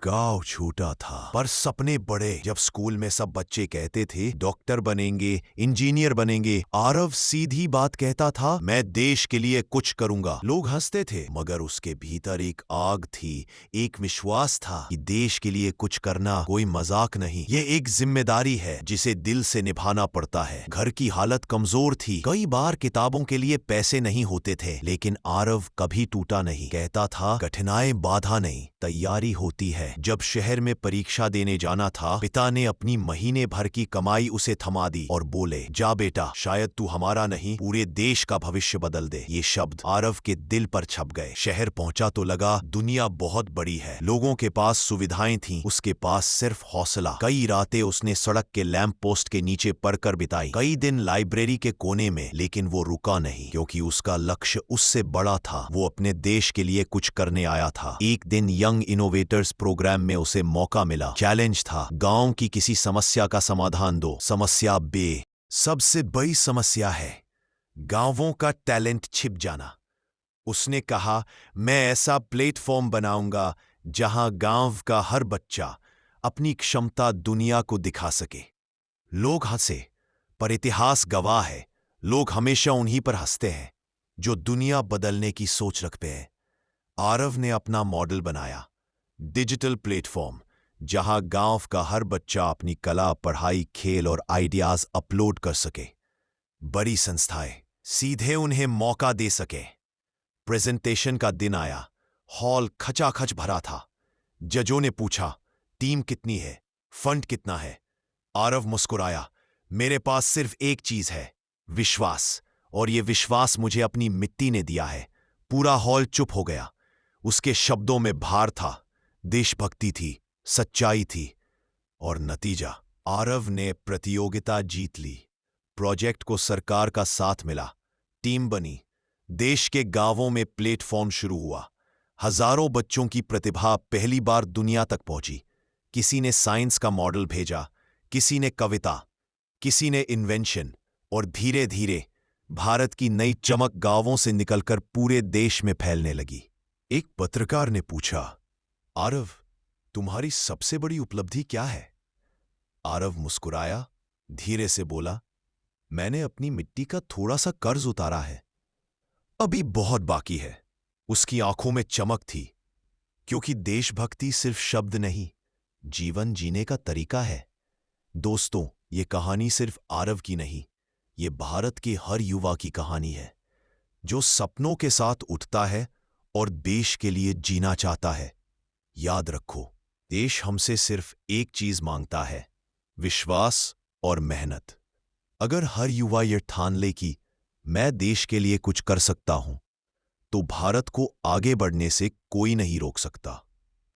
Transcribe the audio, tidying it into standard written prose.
गांव छोटा था पर सपने बड़े। जब स्कूल में सब बच्चे कहते थे डॉक्टर बनेंगे, इंजीनियर बनेंगे, आरव सीधी बात कहता था, मैं देश के लिए कुछ करूंगा। लोग हंसते थे मगर उसके भीतर एक आग थी, एक विश्वास था कि देश के लिए कुछ करना कोई मजाक नहीं, ये एक जिम्मेदारी है जिसे दिल से निभाना पड़ता है। घर की हालत कमजोर थी, कई बार किताबों के लिए पैसे नहीं होते थे, लेकिन आरव कभी टूटा नहीं। कहता था कठिनाई बाधा नहीं, तैयारी होती है। जब शहर में परीक्षा देने जाना था, पिता ने अपनी महीने भर की कमाई उसे थमा दी और बोले, जा बेटा, शायद तू हमारा नहीं पूरे देश का भविष्य बदल दे। ये शब्द आरव के दिल पर छप गए। शहर पहुंचा तो लगा दुनिया बहुत बड़ी है, लोगों के पास सुविधाएं थीं, उसके पास सिर्फ हौसला। कई रातें उसने सड़क के लैंप पोस्ट के नीचे पढ़कर बिताई, कई दिन लाइब्रेरी के कोने में, लेकिन वो रुका नहीं क्योंकि उसका लक्ष्य उससे बड़ा था। वो अपने देश के लिए कुछ करने आया था। एक दिन यंग इनोवेटर्स प्रोग्राम में उसे मौका मिला। चैलेंज था, गांव की किसी समस्या का समाधान दो। समस्या बे सबसे बड़ी समस्या है गांवों का टैलेंट छिप जाना। उसने कहा, मैं ऐसा प्लेटफॉर्म बनाऊंगा जहां गांव का हर बच्चा अपनी क्षमता दुनिया को दिखा सके। लोग हंसे, पर इतिहास गवाह है, लोग हमेशा उन्हीं पर हंसते हैं जो दुनिया बदलने की सोच रखते हैं। आरव ने अपना मॉडल बनाया, डिजिटल प्लेटफॉर्म जहां गांव का हर बच्चा अपनी कला, पढ़ाई, खेल और आइडियाज अपलोड कर सके। बड़ी संस्थाएं सीधे उन्हें मौका दे सके। प्रेजेंटेशन का दिन आया, हॉल खचाखच भरा था। जजों ने पूछा, टीम कितनी है, फंड कितना है? आरव मुस्कुराया, मेरे पास सिर्फ एक चीज है, विश्वास, और ये विश्वास मुझे अपनी मिट्टी ने दिया है। पूरा हॉल चुप हो गया। उसके शब्दों में भार था, देशभक्ति थी, सच्चाई थी, और नतीजा, आरव ने प्रतियोगिता जीत ली। प्रोजेक्ट को सरकार का साथ मिला, टीम बनी, देश के गांवों में प्लेटफॉर्म शुरू हुआ। हजारों बच्चों की प्रतिभा पहली बार दुनिया तक पहुंची। किसी ने साइंस का मॉडल भेजा, किसी ने कविता, किसी ने इन्वेंशन, और धीरे धीरे भारत की नई चमक गांवों से निकलकर पूरे देश में फैलने लगी। एक पत्रकार ने पूछा, आरव, तुम्हारी सबसे बड़ी उपलब्धि क्या है? आरव मुस्कुराया, धीरे से बोला, मैंने अपनी मिट्टी का थोड़ा सा कर्ज उतारा है, अभी बहुत बाकी है। उसकी आंखों में चमक थी, क्योंकि देशभक्ति सिर्फ शब्द नहीं, जीवन जीने का तरीका है। दोस्तों, ये कहानी सिर्फ आरव की नहीं, ये भारत के हर युवा की कहानी है, जो सपनों के साथ उठता है और देश के लिए जीना चाहता है। याद रखो, देश हमसे सिर्फ एक चीज मांगता है, विश्वास और मेहनत। अगर हर युवा ये ठान ले कि मैं देश के लिए कुछ कर सकता हूं, तो भारत को आगे बढ़ने से कोई नहीं रोक सकता।